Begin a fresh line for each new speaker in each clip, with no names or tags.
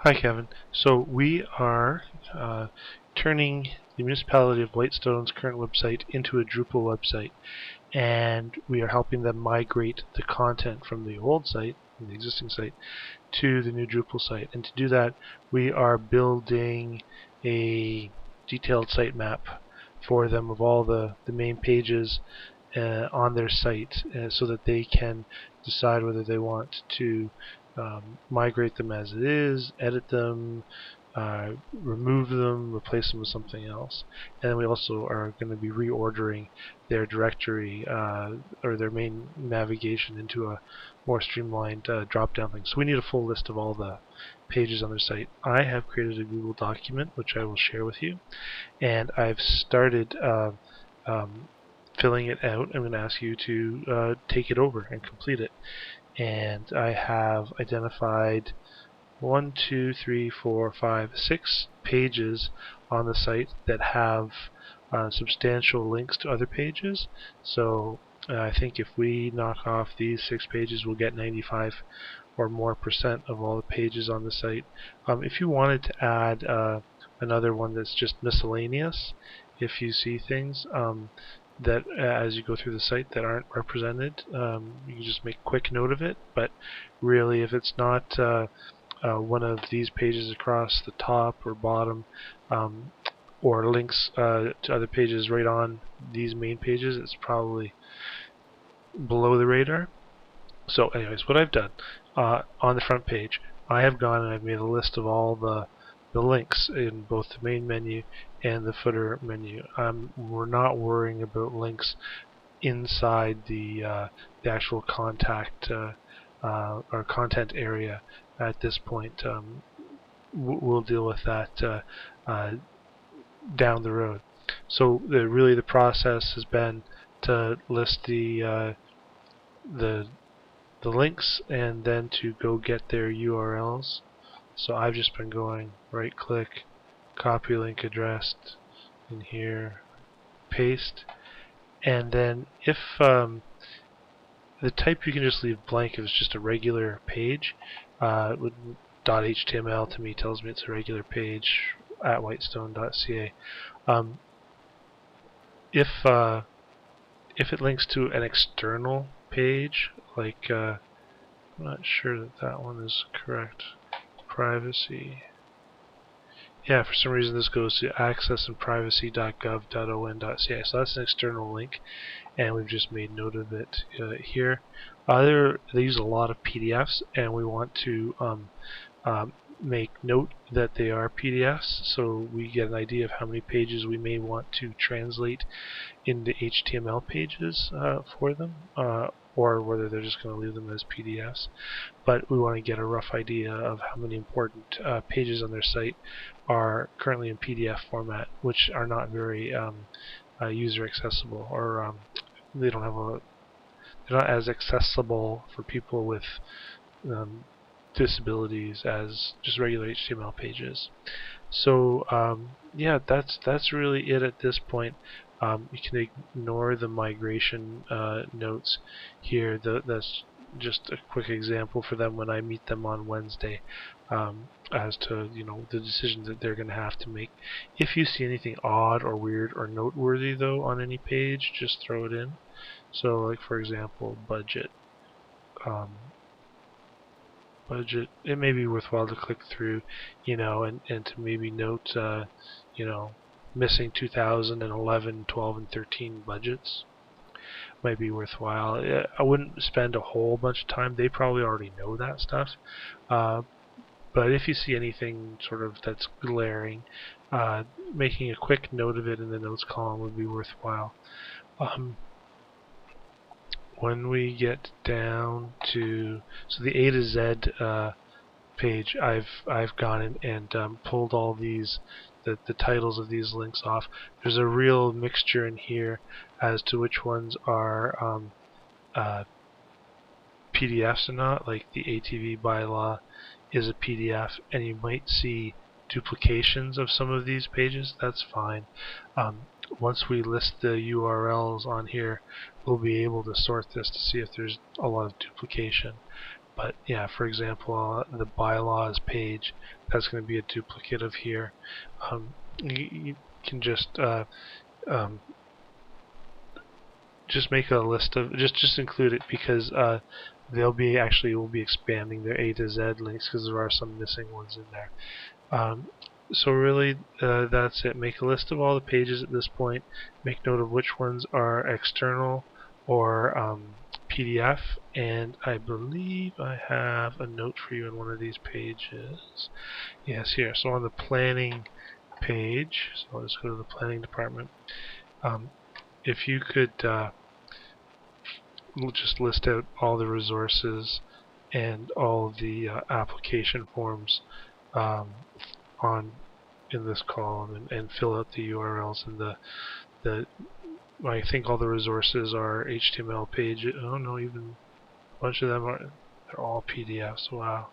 Hi, Kevin. So we are turning the municipality of Whitestone's current website into a Drupal website, and we are helping them migrate the content from the old site, from the existing site, to the new Drupal site. And to do that, we are building a detailed sitemap for them of all the main pages on their site, so that they can decide whether they want to migrate them as it is, edit them, remove them, replace them with something else. And then we also are going to be reordering their directory or their main navigation into a more streamlined drop-down thing. So we need a full list of all the pages on their site. I have created a Google document which I will share with you, and I've started filling it out. I'm going to ask you to take it over and complete it. And I have identified 1, 2, 3, 4, 5, 6 pages on the site that have substantial links to other pages. So I think if we knock off these 6 pages, we'll get 95 or more percent of all the pages on the site. If you wanted to add another one that's just miscellaneous, if you see things that as you go through the site that aren't represented, you can just make a quick note of it. But really, if it's not one of these pages across the top or bottom, or links to other pages right on these main pages, it's probably below the radar. So anyways, what I've done on the front page, I have gone and I've made a list of all the links in both the main menu and the footer menu. We're not worrying about links inside the actual contact or content area at this point. We'll deal with that down the road. So really the process has been to list the links and then to go get their URLs. So I've just been going right click, copy link address in here, paste, and then if the type you can just leave blank if it's just a regular page. .html to me tells me it's a regular page at whitestone.ca. If it links to an external page, like I'm not sure that one is correct. Privacy. Yeah, for some reason this goes to accessandprivacy.gov.on.ca. So that's an external link, and we've just made note of it here. They use a lot of PDFs, and we want to make note that they are PDFs, so we get an idea of how many pages we may want to translate into HTML pages for them, or whether they're just going to leave them as PDFs. But we want to get a rough idea of how many important pages on their site are currently in PDF format, which are not very user accessible, or they're not as accessible for people with disabilities as just regular HTML pages. So yeah, that's really it at this point. You can ignore the migration notes here. That's just a quick example for them when I meet them on Wednesday, as to the decisions that they're going to have to make. If you see anything odd or weird or noteworthy though on any page, just throw it in. So like for example, budget. Budget. It may be worthwhile to click through, and to maybe note, missing 2011, 12, and 13 budgets. Might be worthwhile. I wouldn't spend a whole bunch of time. They probably already know that stuff. But if you see anything sort of that's glaring, making a quick note of it in the notes column would be worthwhile. When we get down to the A to Z page, I've gone in and pulled all these the titles of these links off. There's a real mixture in here as to which ones are PDFs or not. Like the ATV bylaw is a PDF, and you might see duplications of some of these pages. That's fine. Once we list the URLs on here, we'll be able to sort this to see if there's a lot of duplication. But yeah, for example, the bylaws page, that's going to be a duplicate of here. You can um, just make a list of just include it, because we'll be expanding their A to Z links because there are some missing ones in there. So really, that's it. Make a list of all the pages at this point. Make note of which ones are external or PDF. And I believe I have a note for you on one of these pages. Yes, here. So on the planning page, so I'll just go to the planning department. If you could just list out all the resources and all the application forms on in this column, and fill out the URLs and the I think all the resources are HTML page. Oh no, even a bunch of them they're all PDFs. Wow.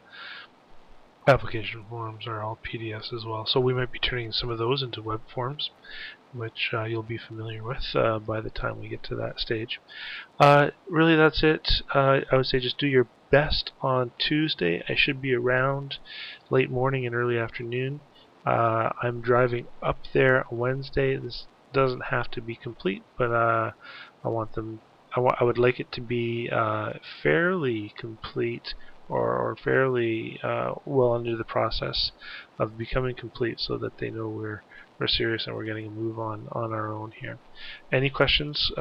Application forms are all PDFs as well. So we might be turning some of those into web forms, which you'll be familiar with by the time we get to that stage. Really, that's it. I would say just do your best on Tuesday. I should be around late morning and early afternoon. I'm driving up there on Wednesday. This doesn't have to be complete, but I want them. I would like it to be fairly complete, or fairly well under the process of becoming complete, so that they know we're serious and we're getting a move on our own here. Any questions?